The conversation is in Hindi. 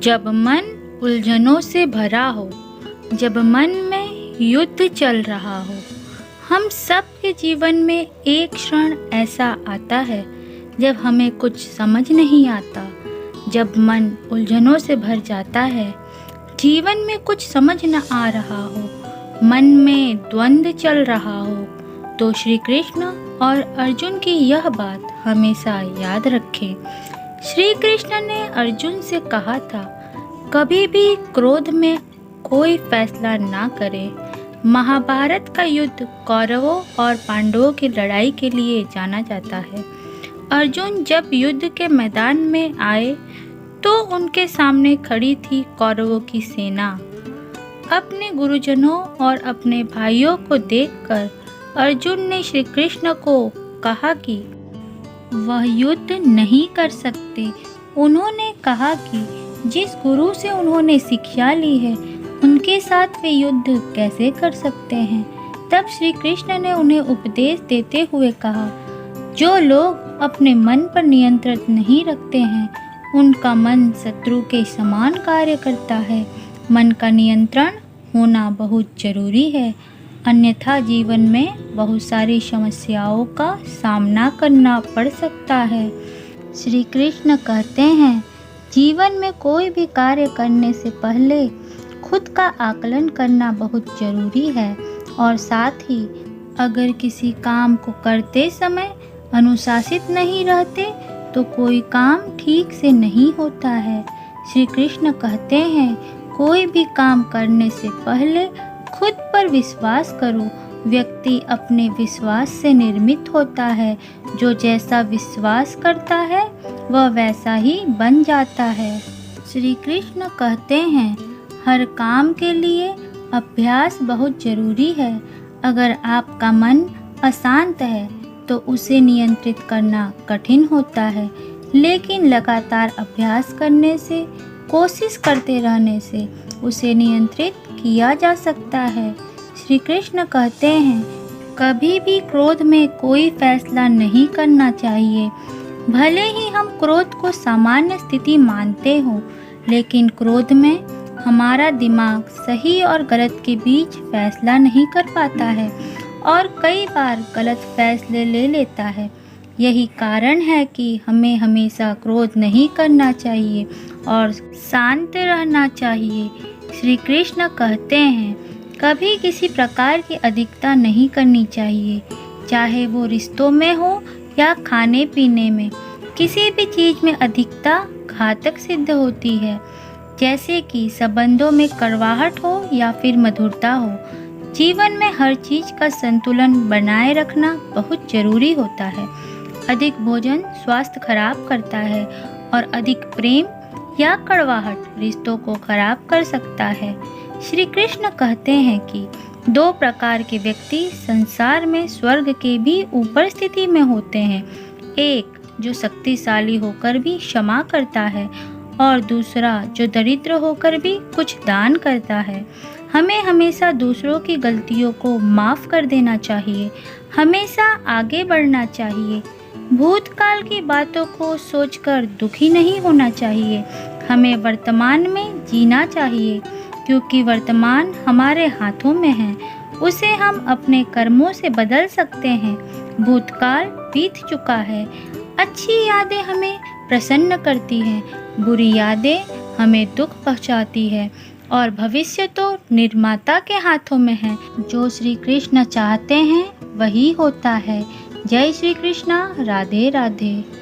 जब मन उलझनों से भरा हो, जब मन में युद्ध चल रहा हो, हम सब के जीवन में एक क्षण ऐसा आता है जब हमें कुछ समझ नहीं आता। जब मन उलझनों से भर जाता है, जीवन में कुछ समझ न आ रहा हो, मन में द्वंद्व चल रहा हो, तो श्री कृष्ण और अर्जुन की यह बात हमेशा याद रखें। श्री कृष्ण ने अर्जुन से कहा था, कभी भी क्रोध में कोई फैसला ना करें। महाभारत का युद्ध कौरवों और पांडवों की लड़ाई के लिए जाना जाता है। अर्जुन जब युद्ध के मैदान में आए तो उनके सामने खड़ी थी कौरवों की सेना। अपने गुरुजनों और अपने भाइयों को देखकर अर्जुन ने श्री कृष्ण को कहा कि वह युद्ध नहीं कर सकते। उन्होंने कहा कि जिस गुरु से उन्होंने शिक्षा ली है, उनके साथ वे युद्ध कैसे कर सकते हैं। तब श्री कृष्ण ने उन्हें उपदेश देते हुए कहा, जो लोग अपने मन पर नियंत्रण नहीं रखते हैं, उनका मन शत्रु के समान कार्य करता है। मन का नियंत्रण होना बहुत जरूरी है, अन्यथा जीवन में बहुत सारी समस्याओं का सामना करना पड़ सकता है। श्री कृष्ण कहते हैं, जीवन में कोई भी कार्य करने से पहले खुद का आकलन करना बहुत जरूरी है, और साथ ही अगर किसी काम को करते समय अनुशासित नहीं रहते तो कोई काम ठीक से नहीं होता है। श्री कृष्ण कहते हैं, कोई भी काम करने से पहले खुद पर विश्वास करो। व्यक्ति अपने विश्वास से निर्मित होता है। जो जैसा विश्वास करता है वह वैसा ही बन जाता है। श्री कृष्ण कहते हैं, हर काम के लिए अभ्यास बहुत जरूरी है। अगर आपका मन अशांत है तो उसे नियंत्रित करना कठिन होता है, लेकिन लगातार अभ्यास करने से, कोशिश करते रहने से उसे नियंत्रित किया जा सकता है। श्री कृष्ण कहते हैं, कभी भी क्रोध में कोई फैसला नहीं करना चाहिए। भले ही हम क्रोध को सामान्य स्थिति मानते हो, लेकिन क्रोध में हमारा दिमाग सही और गलत के बीच फैसला नहीं कर पाता है और कई बार गलत फैसले ले लेता है। यही कारण है कि हमें हमेशा क्रोध नहीं करना चाहिए और शांत रहना चाहिए। श्री कृष्ण कहते हैं, कभी किसी प्रकार की अधिकता नहीं करनी चाहिए, चाहे वो रिश्तों में हो या खाने पीने में। किसी भी चीज़ में अधिकता घातक सिद्ध होती है, जैसे कि संबंधों में कड़वाहट हो या फिर मधुरता हो। जीवन में हर चीज़ का संतुलन बनाए रखना बहुत जरूरी होता है। अधिक भोजन स्वास्थ्य खराब करता है और अधिक प्रेम या कड़वाहट रिश्तों को खराब कर सकता है। श्री कृष्ण कहते हैं कि दो प्रकार के व्यक्ति संसार में स्वर्ग के भी ऊपर स्थिति में होते हैं। एक जो शक्तिशाली होकर भी क्षमा करता है और दूसरा जो दरिद्र होकर भी कुछ दान करता है। हमें हमेशा दूसरों की गलतियों को माफ़ कर देना चाहिए, हमेशा आगे बढ़ना चाहिए। भूतकाल की बातों को सोचकर दुखी नहीं होना चाहिए। हमें वर्तमान में जीना चाहिए, क्योंकि वर्तमान हमारे हाथों में है। उसे हम अपने कर्मों से बदल सकते हैं। भूतकाल बीत चुका है। अच्छी यादें हमें प्रसन्न करती हैं, बुरी यादें हमें दुख पहुंचाती है, और भविष्य तो निर्माता के हाथों में है। जो श्री कृष्ण चाहते हैं वही होता है। जय श्री कृष्णा। राधे राधे।